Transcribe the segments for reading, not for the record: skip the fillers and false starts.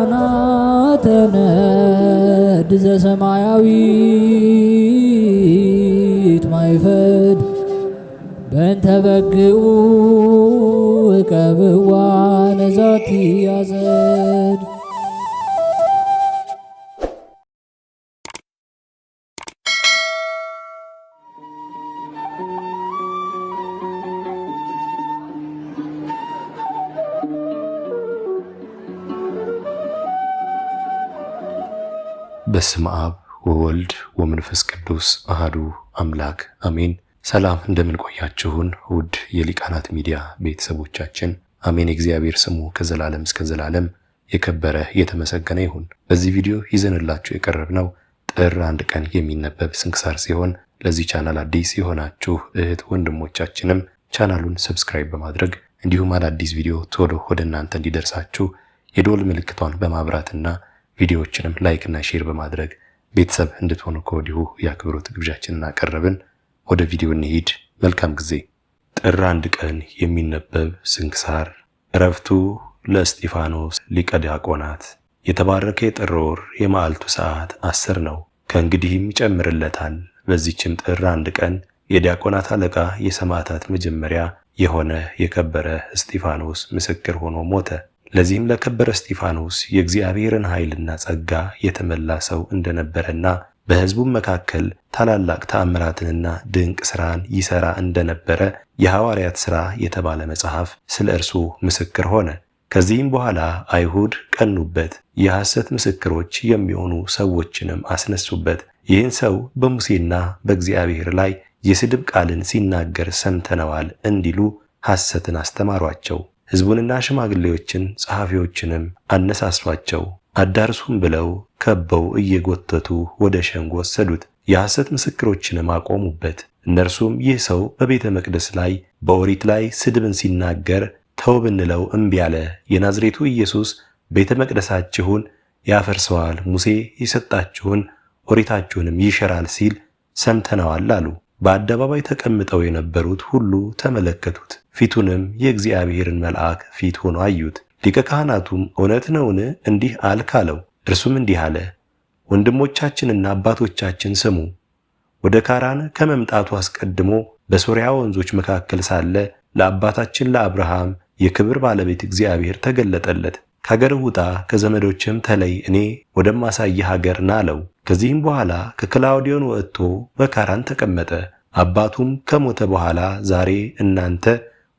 ሊቃናተ ነድ ዘሰማያዊት ማይፈድ በእንተ በግዑ እቀብዋ ነዛቲ ያዘድ። በስመ አብ ወወልድ ወመንፈስ ቅዱስ አሐዱ አምላክ አሜን። ሰላም እንደምን ቆያችሁን ውድ የሊቃናት ሚዲያ ቤተሰቦቻችን፣ አሜን። እግዚአብሔር ስሙ ከዘላለም እስከ ዘላለም የከበረ የተመሰገነ ይሁን። በዚህ ቪዲዮ ይዘንላችሁ የቀረብነው ጥር 1 ቀን የሚነበብ ስንክሳር ሲሆን ለዚህ ቻናል አዲስ የሆናችሁ እህት ወንድሞቻችንም ቻናሉን ሰብስክራይብ በማድረግ እንዲሁም አዳዲስ ቪዲዮ ቶሎ ወደ እናንተ እንዲደርሳችሁ የደወል ምልክቷን በማብራትና ቪዲዮዎችንም ላይክ እና ሼር በማድረግ ቤተሰብ እንድትሆኑ ከወዲሁ የአክብሮት ግብዣችንን አቀረብን። ወደ ቪዲዮ እንሂድ። መልካም ጊዜ። ጥር 1 ቀን የሚነበብ ስንክሳር። ዕረፍቱ ለእስጢፋኖስ ሊቀ ዲያቆናት። የተባረከ የጥር ወር የመዓልቱ ሰዓት 10 ነው፣ ከእንግዲህም ይጨምርለታል። በዚህችም ጥር 1 ቀን የዲያቆናት አለቃ የሰማዕታት መጀመሪያ የሆነ የከበረ እስጢፋኖስ ምስክር ሆኖ ሞተ። ለዚህም ለከበረ እስጢፋኖስ የእግዚአብሔርን ኃይልና ጸጋ የተመላ ሰው እንደነበረና በሕዝቡም መካከል ታላላቅ ተአምራትንና ድንቅ ሥራን ይሠራ እንደነበረ የሐዋርያት ሥራ የተባለ መጽሐፍ ስለ እርሱ ምስክር ሆነ። ከዚህም በኋላ አይሁድ ቀኑበት፣ የሐሰት ምስክሮች የሚሆኑ ሰዎችንም አስነሱበት። ይህን ሰው በሙሴና በእግዚአብሔር ላይ የስድብ ቃልን ሲናገር ሰምተነዋል እንዲሉ ሐሰትን አስተማሯቸው። ሕዝቡንና ሽማግሌዎችን ጸሐፊዎችንም አነሳሷቸው። አዳርሱም ብለው ከበው እየጎተቱ ወደ ሸንጎ ወሰዱት። የሐሰት ምስክሮችንም አቆሙበት። እነርሱም ይህ ሰው በቤተ መቅደስ ላይ በኦሪት ላይ ስድብን ሲናገር ተው ብንለው እምቢ አለ። የናዝሬቱ ኢየሱስ ቤተ መቅደሳችሁን ያፈርሰዋል፣ ሙሴ የሰጣችሁን ኦሪታችሁንም ይሽራል ሲል ሰምተነዋል አሉ። በአደባባይ ተቀምጠው የነበሩት ሁሉ ተመለከቱት። ፊቱንም የእግዚአብሔርን መልአክ ፊት ሆኖ አዩት። ሊቀ ካህናቱም እውነት ነውን እንዲህ አልክ አለው። እርሱም እንዲህ አለ፣ ወንድሞቻችንና አባቶቻችን ስሙ። ወደ ካራን ከመምጣቱ አስቀድሞ በሶርያ ወንዞች መካከል ሳለ ለአባታችን ለአብርሃም የክብር ባለቤት እግዚአብሔር ተገለጠለት። ከአገርህ ውጣ፣ ከዘመዶችም ተለይ፣ እኔ ወደማሳይህ ሀገር ና አለው። ከዚህም በኋላ ከክላውዲዮን ወጥቶ በካራን ተቀመጠ። አባቱም ከሞተ በኋላ ዛሬ እናንተ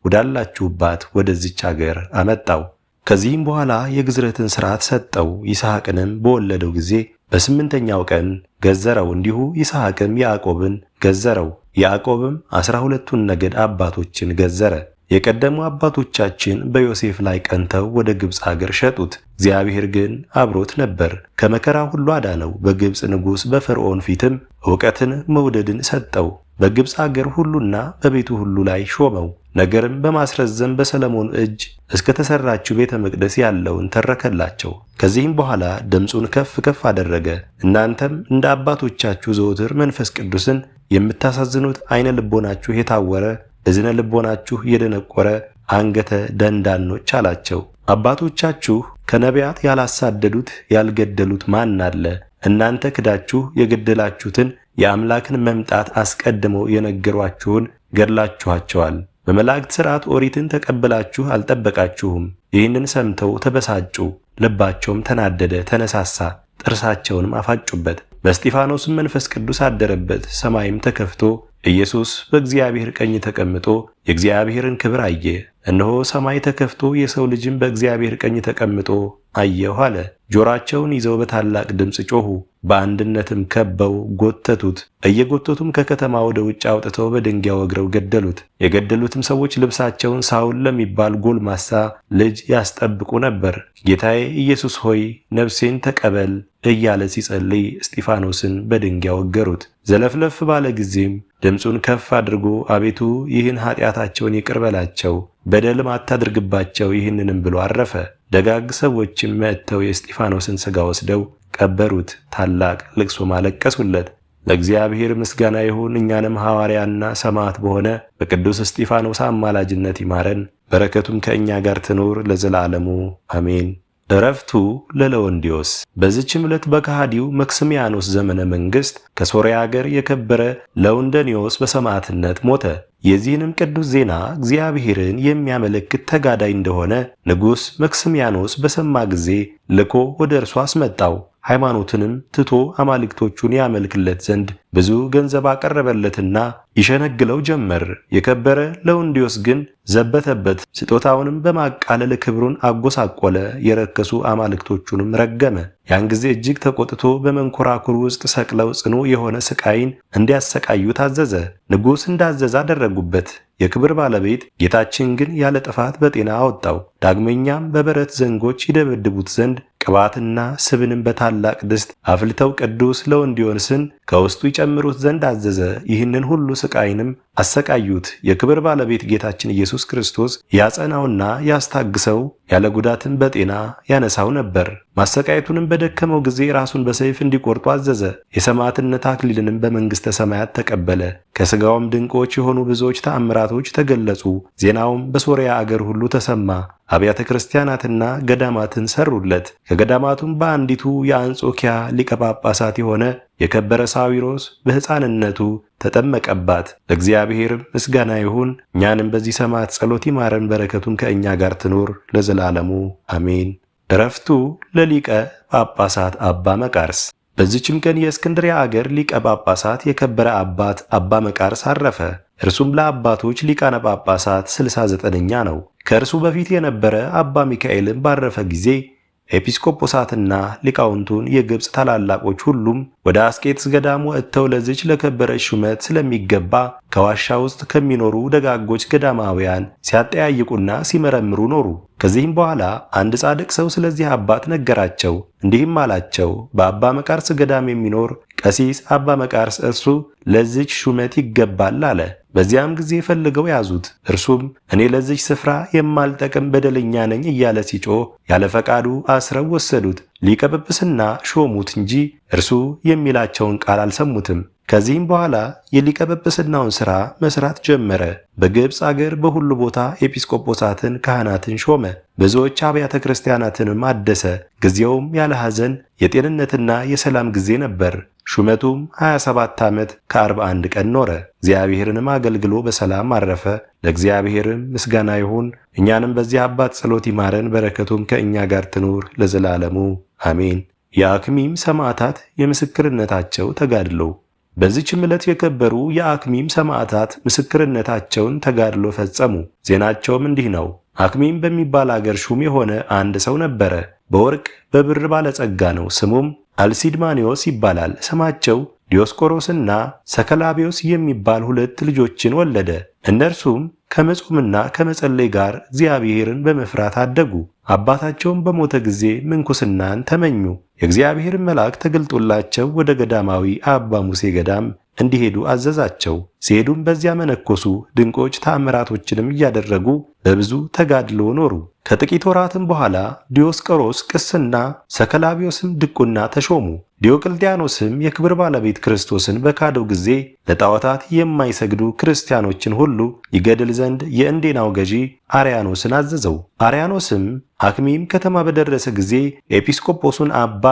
ወዳላችሁባት ወደዚች አገር አመጣው። ከዚህም በኋላ የግዝረትን ሥርዓት ሰጠው። ይስሐቅንም በወለደው ጊዜ በ8ኛው ቀን ገዘረው። እንዲሁ ይስሐቅም ያዕቆብን ገዘረው። ያዕቆብም 12ቱን ነገድ አባቶችን ገዘረ። የቀደሙ አባቶቻችን በዮሴፍ ላይ ቀንተው ወደ ግብፅ አገር ሸጡት። እግዚአብሔር ግን አብሮት ነበር፣ ከመከራ ሁሉ አዳነው። በግብፅ ንጉሥ በፈርዖን ፊትም ዕውቀትን መውደድን ሰጠው። በግብፅ አገር ሁሉና በቤቱ ሁሉ ላይ ሾመው። ነገርም በማስረዘም በሰለሞን እጅ እስከ ተሰራችው ቤተ መቅደስ ያለውን ተረከላቸው። ከዚህም በኋላ ድምፁን ከፍ ከፍ አደረገ። እናንተም እንደ አባቶቻችሁ ዘወትር መንፈስ ቅዱስን የምታሳዝኑት ዓይነ ልቦናችሁ የታወረ እዝነ ልቦናችሁ የደነቆረ አንገተ ደንዳኖች አላቸው። አባቶቻችሁ ከነቢያት ያላሳደዱት ያልገደሉት ማን አለ? እናንተ ክዳችሁ የገደላችሁትን የአምላክን መምጣት አስቀድመው የነገሯችሁን ገድላችኋቸዋል። በመላእክት ሥርዓት ኦሪትን ተቀብላችሁ አልጠበቃችሁም። ይህንን ሰምተው ተበሳጩ፣ ልባቸውም ተናደደ፣ ተነሳሳ፣ ጥርሳቸውንም አፋጩበት። በእስጢፋኖስም መንፈስ ቅዱስ አደረበት። ሰማይም ተከፍቶ ኢየሱስ በእግዚአብሔር ቀኝ ተቀምጦ የእግዚአብሔርን ክብር አየ። እነሆ ሰማይ ተከፍቶ የሰው ልጅም በእግዚአብሔር ቀኝ ተቀምጦ አየሁ አለ። ጆሮአቸውን ይዘው በታላቅ ድምፅ ጮኹ፣ በአንድነትም ከበው ጎተቱት። እየጎተቱም ከከተማ ወደ ውጭ አውጥተው በድንጋይ ወግረው ገደሉት። የገደሉትም ሰዎች ልብሳቸውን ሳውል ለሚባል ጎልማሳ ልጅ ያስጠብቁ ነበር። ጌታዬ ኢየሱስ ሆይ ነፍሴን ተቀበል እያለ ሲጸልይ እስጢፋኖስን በድንጋይ ወገሩት። ዘለፍለፍ ባለ ጊዜም ድምፁን ከፍ አድርጎ አቤቱ ይህን ኃጢአታቸውን ይቅር በላቸው፣ በደልም አታድርግባቸው፣ ይህንንም ብሎ አረፈ። ደጋግ ሰዎችም መጥተው የእስጢፋኖስን ሥጋ ወስደው ቀበሩት። ታላቅ ልቅሶም አለቀሱለት። ለእግዚአብሔር ምስጋና ይሁን። እኛንም ሐዋርያና ሰማዕት በሆነ በቅዱስ እስጢፋኖስ አማላጅነት ይማረን፣ በረከቱም ከእኛ ጋር ትኖር ለዘላለሙ አሜን። ዕረፍቱ ለለወንዲዮስ። በዚችም ዕለት በከሃዲው መክስሚያኖስ ዘመነ መንግሥት ከሶርያ አገር የከበረ ለውንደኒዮስ በሰማዕትነት ሞተ። የዚህንም ቅዱስ ዜና እግዚአብሔርን የሚያመለክት ተጋዳይ እንደሆነ ንጉሥ መክስሚያኖስ በሰማ ጊዜ ልኮ ወደ እርሱ አስመጣው። ሃይማኖትንም ትቶ አማልክቶቹን ያመልክለት ዘንድ ብዙ ገንዘብ አቀረበለትና ይሸነግለው ጀመር። የከበረ ለውንዲዮስ ግን ዘበተበት። ስጦታውንም በማቃለል ክብሩን አጎሳቆለ። የረከሱ አማልክቶቹንም ረገመ። ያን ጊዜ እጅግ ተቆጥቶ በመንኮራኩር ውስጥ ሰቅለው ጽኑ የሆነ ስቃይን እንዲያሰቃዩ ታዘዘ። ንጉሥ እንዳዘዘ አደረጉበት። የክብር ባለቤት ጌታችን ግን ያለ ጥፋት በጤና አወጣው። ዳግመኛም በበረት ዘንጎች ይደበድቡት ዘንድ ቅባትና ስብንም በታላቅ ድስት አፍልተው ቅዱስ ለወንዲዮስን ከውስጡ ይጨምሩት ዘንድ አዘዘ። ይህንን ሁሉ ስቃይንም አሰቃዩት። የክብር ባለቤት ጌታችን ኢየሱስ ክርስቶስ ያጸናውና ያስታግሰው፣ ያለ ጉዳትም በጤና ያነሳው ነበር። ማሰቃየቱንም በደከመው ጊዜ ራሱን በሰይፍ እንዲቆርጡ አዘዘ። የሰማዕትነት አክሊልንም በመንግሥተ ሰማያት ተቀበለ። ከሥጋውም ድንቆች የሆኑ ብዙዎች ተአምራቶች ተገለጹ። ዜናውም በሶርያ አገር ሁሉ ተሰማ። አብያተ ክርስቲያናትና ገዳማትን ሰሩለት። ከገዳማቱም በአንዲቱ የአንጾኪያ ሊቀ ጳጳሳት የሆነ የከበረ ሳዊሮስ በሕፃንነቱ ተጠመቀባት። ለእግዚአብሔርም ምስጋና ይሁን። እኛንም በዚህ ሰማዕት ጸሎት ይማረን፣ በረከቱም ከእኛ ጋር ትኖር ለዘላለሙ አሜን። ዕረፍቱ ለሊቀ ጳጳሳት አባ መቃርስ። በዚችም ቀን የእስክንድርያ አገር ሊቀ ጳጳሳት የከበረ አባት አባ መቃርስ አረፈ። እርሱም ለአባቶች ሊቃነ ጳጳሳት 69ኛ ነው። ከእርሱ በፊት የነበረ አባ ሚካኤልም ባረፈ ጊዜ ኤጲስቆጶሳትና ሊቃውንቱን የግብፅ ታላላቆች ሁሉም ወደ አስቄጥስ ገዳም ወጥተው ለዚች ለከበረች ሹመት ስለሚገባ ከዋሻ ውስጥ ከሚኖሩ ደጋጎች ገዳማውያን ሲያጠያይቁና ሲመረምሩ ኖሩ። ከዚህም በኋላ አንድ ጻድቅ ሰው ስለዚህ አባት ነገራቸው። እንዲህም አላቸው፣ በአባ መቃርስ ገዳም የሚኖር ቀሲስ አባ መቃርስ እርሱ ለዚች ሹመት ይገባል አለ። በዚያም ጊዜ ፈልገው ያዙት። እርሱም እኔ ለዚች ስፍራ የማልጠቅም በደለኛ ነኝ እያለ ሲጮህ ያለ ፈቃዱ አስረው ወሰዱት። ሊቀ ጵጵስና ሾሙት እንጂ እርሱ የሚላቸውን ቃል አልሰሙትም። ከዚህም በኋላ የሊቀ ጵጵስናውን ሥራ መስራት ጀመረ። በግብፅ አገር በሁሉ ቦታ ኤጲስቆጶሳትን፣ ካህናትን ሾመ። ብዙዎች አብያተ ክርስቲያናትንም አደሰ። ጊዜውም ያለ ሐዘን የጤንነትና የሰላም ጊዜ ነበር። ሹመቱም 27 ዓመት ከ41 ቀን ኖረ። እግዚአብሔርንም አገልግሎ በሰላም አረፈ። ለእግዚአብሔርም ምስጋና ይሁን። እኛንም በዚህ አባት ጸሎት ይማረን፣ በረከቱም ከእኛ ጋር ትኑር ለዘላለሙ አሜን። የአክሚም ሰማዕታት የምስክርነታቸው ተጋድሎ። በዚችም ዕለት የከበሩ የአክሚም ሰማዕታት ምስክርነታቸውን ተጋድሎ ፈጸሙ። ዜናቸውም እንዲህ ነው። አክሚም በሚባል አገር ሹም የሆነ አንድ ሰው ነበረ። በወርቅ በብር ባለጸጋ ነው። ስሙም አልሲድማኒዮስ ይባላል። ስማቸው ዲዮስቆሮስና ሰከላቢዮስ የሚባል 2 ልጆችን ወለደ። እነርሱም ከመጾምና ከመጸለይ ጋር እግዚአብሔርን በመፍራት አደጉ። አባታቸውም በሞተ ጊዜ ምንኩስናን ተመኙ። የእግዚአብሔር መልአክ ተገልጦላቸው ወደ ገዳማዊ አባ ሙሴ ገዳም እንዲሄዱ አዘዛቸው። ሲሄዱም በዚያ መነኮሱ። ድንቆች ተአምራቶችንም እያደረጉ በብዙ ተጋድሎ ኖሩ። ከጥቂት ወራትም በኋላ ዲዮስቆሮስ ቅስና፣ ሰከላቢዮስም ድቁና ተሾሙ። ዲዮቅልጥያኖስም የክብር ባለቤት ክርስቶስን በካደው ጊዜ ለጣዖታት የማይሰግዱ ክርስቲያኖችን ሁሉ ይገድል ዘንድ የእንዴናው ገዢ አርያኖስን አዘዘው። አርያኖስም አክሚም ከተማ በደረሰ ጊዜ ኤጲስቆጶሱን አባ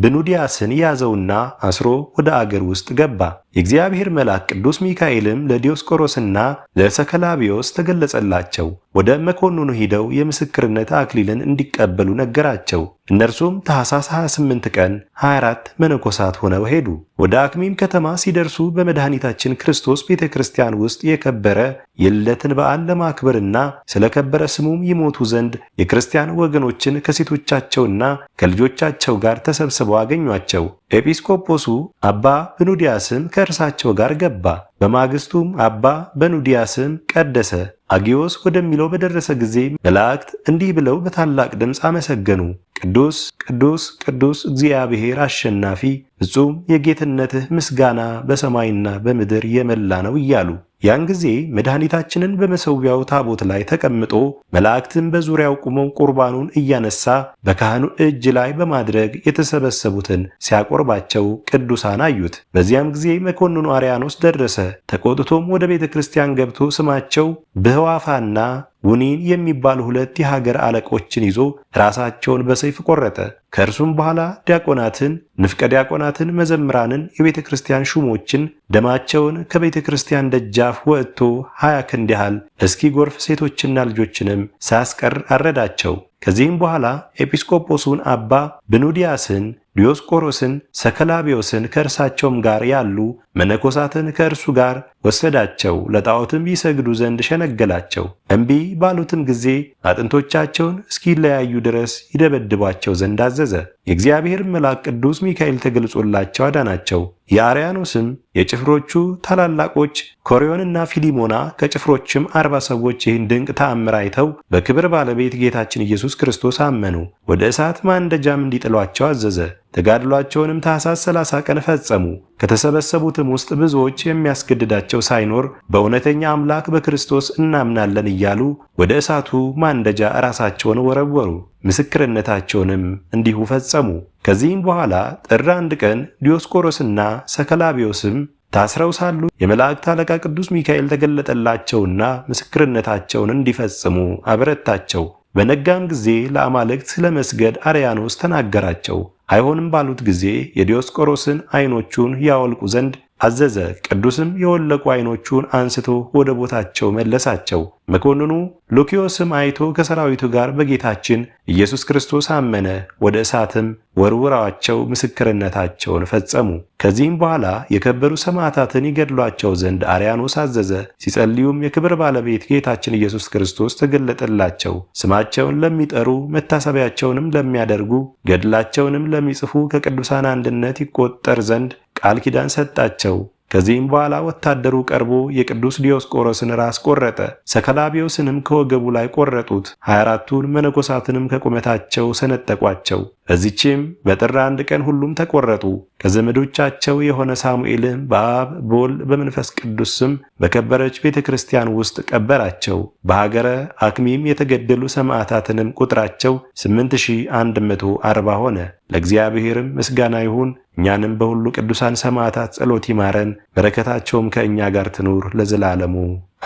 ብኑዲያስን ያዘውና አስሮ ወደ አገር ውስጥ ገባ። የእግዚአብሔር መልአክ ቅዱስ ሚካኤልም ለዲዮስቆሮስና ለሰከላቢዮስ ተገለጸላቸው። ወደ መኮንኑ ሂደው የምስክርነት አክሊልን እንዲቀበሉ ነገራቸው። እነርሱም ታኅሳስ 28 ቀን 24 መነኮሳት ሆነው ሄዱ። ወደ አክሚም ከተማ ሲደርሱ በመድኃኒታችን ክርስቶስ ቤተ ክርስቲያን ውስጥ የከበረ የልደትን በዓል ለማክበርና ስለ ከበረ ስሙም ይሞቱ ዘንድ የክርስቲያን ወገኖችን ከሴቶቻቸውና ከልጆቻቸው ጋር ተሰብስበው አገኟቸው። ኤጲስቆጶሱ አባ ብኑዲያስም ከእርሳቸው ጋር ገባ። በማግስቱም አባ በኑዲያስም ቀደሰ። አጊዮስ ወደሚለው በደረሰ ጊዜ መላእክት እንዲህ ብለው በታላቅ ድምፅ አመሰገኑ። ቅዱስ ቅዱስ ቅዱስ እግዚአብሔር አሸናፊ ፍጹም የጌትነትህ ምስጋና በሰማይና በምድር የመላ ነው እያሉ። ያን ጊዜ መድኃኒታችንን በመሠዊያው ታቦት ላይ ተቀምጦ መላእክትን በዙሪያው ቆመው ቁርባኑን እያነሳ በካህኑ እጅ ላይ በማድረግ የተሰበሰቡትን ሲያቆርባቸው ቅዱሳን አዩት። በዚያም ጊዜ መኮንኑ አርያኖስ ደረሰ። ተቆጥቶም ወደ ቤተ ክርስቲያን ገብቶ ስማቸው በሕዋፋና ውኒን የሚባሉ 2 የሀገር አለቆችን ይዞ ራሳቸውን በሰይፍ ቆረጠ። ከእርሱም በኋላ ዲያቆናትን፣ ንፍቀ ዲያቆናትን፣ መዘምራንን፣ የቤተ ክርስቲያን ሹሞችን ደማቸውን ከቤተ ክርስቲያን ደጃፍ ወጥቶ 20 ክንድ ያህል እስኪጎርፍ ሴቶችና ልጆችንም ሳያስቀር አረዳቸው። ከዚህም በኋላ ኤጲስቆጶሱን አባ ብኑዲያስን፣ ዲዮስቆሮስን፣ ሰከላቢዮስን ከእርሳቸውም ጋር ያሉ መነኮሳትን ከእርሱ ጋር ወሰዳቸው። ለጣዖትም ይሰግዱ ዘንድ ሸነገላቸው። እምቢ ባሉትም ጊዜ አጥንቶቻቸውን እስኪለያዩ ድረስ ይደበድቧቸው ዘንድ አዘዘ። የእግዚአብሔር መልአክ ቅዱስ ሚካኤል ተገልጾላቸው አዳናቸው። የአርያኖስም የጭፍሮቹ ታላላቆች ኮሪዮንና ፊሊሞና ከጭፍሮችም 40 ሰዎች ይህን ድንቅ ተአምር አይተው በክብር ባለቤት ጌታችን ኢየሱስ ክርስቶስ አመኑ። ወደ እሳት ማንደጃም እንዲጥሏቸው አዘዘ። ተጋድሏቸውንም ታኅሳስ 30 ቀን ፈጸሙ። ከተሰበሰቡትም ውስጥ ብዙዎች የሚያስገድዳቸው ሳይኖር በእውነተኛ አምላክ በክርስቶስ እናምናለን እያሉ ወደ እሳቱ ማንደጃ ራሳቸውን ወረወሩ። ምስክርነታቸውንም እንዲሁ ፈጸሙ። ከዚህም በኋላ ጥር 1 ቀን ዲዮስቆሮስና ሰከላቢዮስም ታስረው ሳሉ የመላእክት አለቃ ቅዱስ ሚካኤል ተገለጠላቸውና ምስክርነታቸውን እንዲፈጽሙ አበረታቸው። በነጋም ጊዜ ለአማልክት ስለመስገድ አርያኖስ ተናገራቸው። አይሆንም ባሉት ጊዜ የዲዮስቆሮስን ዓይኖቹን ያወልቁ ዘንድ አዘዘ። ቅዱስም የወለቁ ዓይኖቹን አንስቶ ወደ ቦታቸው መለሳቸው። መኮንኑ ሉኪዮስም አይቶ ከሰራዊቱ ጋር በጌታችን ኢየሱስ ክርስቶስ አመነ። ወደ እሳትም ወርውረዋቸው ምስክርነታቸውን ፈጸሙ። ከዚህም በኋላ የከበሩ ሰማዕታትን ይገድሏቸው ዘንድ አርያኖስ አዘዘ። ሲጸልዩም የክብር ባለቤት ጌታችን ኢየሱስ ክርስቶስ ተገለጠላቸው። ስማቸውን ለሚጠሩ መታሰቢያቸውንም ለሚያደርጉ ገድላቸውንም ለሚጽፉ ከቅዱሳን አንድነት ይቆጠር ዘንድ ቃል ኪዳን ሰጣቸው። ከዚህም በኋላ ወታደሩ ቀርቦ የቅዱስ ዲዮስቆሮስን ራስ ቆረጠ። ሰከላቢዮስንም ከወገቡ ላይ ቆረጡት። 24ቱን መነኮሳትንም ከቁመታቸው ሰነጠቋቸው። በዚችም በጥር 1 ቀን ሁሉም ተቆረጡ። ከዘመዶቻቸው የሆነ ሳሙኤልም በአብ በወልድ በመንፈስ ቅዱስ ስም በከበረች ቤተ ክርስቲያን ውስጥ ቀበራቸው። በሀገረ አክሚም የተገደሉ ሰማዕታትንም ቁጥራቸው 8140 ሆነ። ለእግዚአብሔርም ምስጋና ይሁን። እኛንም በሁሉ ቅዱሳን ሰማዕታት ጸሎት ይማረን፣ በረከታቸውም ከእኛ ጋር ትኑር ለዘላለሙ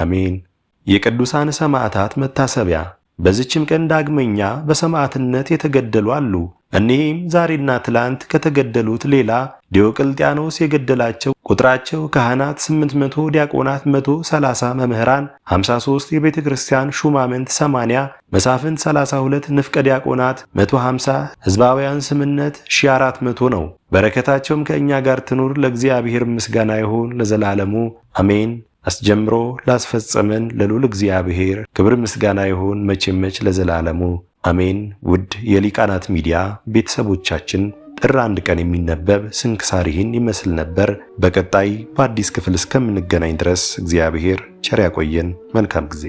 አሜን። የቅዱሳን ሰማዕታት መታሰቢያ። በዚችም ቀን ዳግመኛ በሰማዕትነት የተገደሉ አሉ። እኒህም ዛሬና ትላንት ከተገደሉት ሌላ ዲዮቅልጥያኖስ የገደላቸው ቁጥራቸው ካህናት 800፣ ዲያቆናት 130፣ መምህራን 53፣ የቤተ ክርስቲያን ሹማምንት 80፣ መሳፍንት 32፣ ንፍቀ ዲያቆናት 150፣ ሕዝባውያን ስምነት 1400 ነው። በረከታቸውም ከእኛ ጋር ትኑር። ለእግዚአብሔር ምስጋና ይሁን ለዘላለሙ አሜን። አስጀምሮ ላስፈጸመን ለልዑል እግዚአብሔር ክብር ምስጋና ይሁን መቼም ለዘላለሙ አሜን። ውድ የሊቃናት ሚዲያ ቤተሰቦቻችን ጥር 1 ቀን የሚነበብ ስንክሳር ይህን ይመስል ነበር። በቀጣይ በአዲስ ክፍል እስከምንገናኝ ድረስ እግዚአብሔር ቸር ያቆየን። መልካም ጊዜ